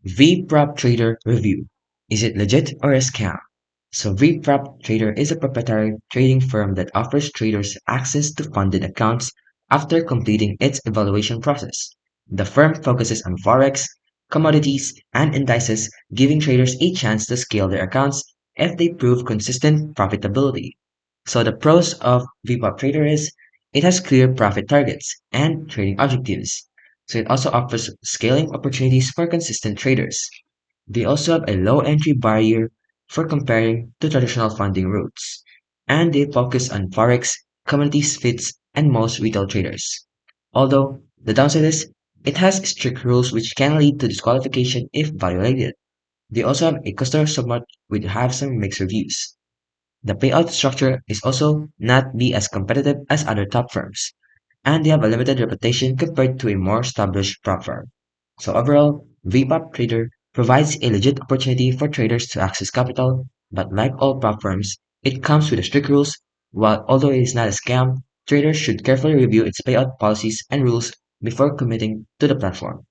VProp Trader Review. Is it legit or a scam? So VProp Trader is a proprietary trading firm that offers traders access to funded accounts after completing its evaluation process. The firm focuses on forex, commodities, and indices, giving traders a chance to scale their accounts if they prove consistent profitability. So the pros of VProp Trader is it has clear profit targets and trading objectives. So it also offers scaling opportunities for consistent traders. They also have a low entry barrier for comparing to traditional funding routes, and they focus on forex, commodities fits, and most retail traders. Although the downside is it has strict rules which can lead to disqualification if violated. They also have a customer support which have some mixed reviews. The payout structure is also not be as competitive as other top firms, and they have a limited reputation compared to a more established prop firm. So overall, VPOP Trader provides a legit opportunity for traders to access capital, but like all prop firms, it comes with strict rules. While although it is not a scam, traders should carefully review its payout policies and rules before committing to the platform.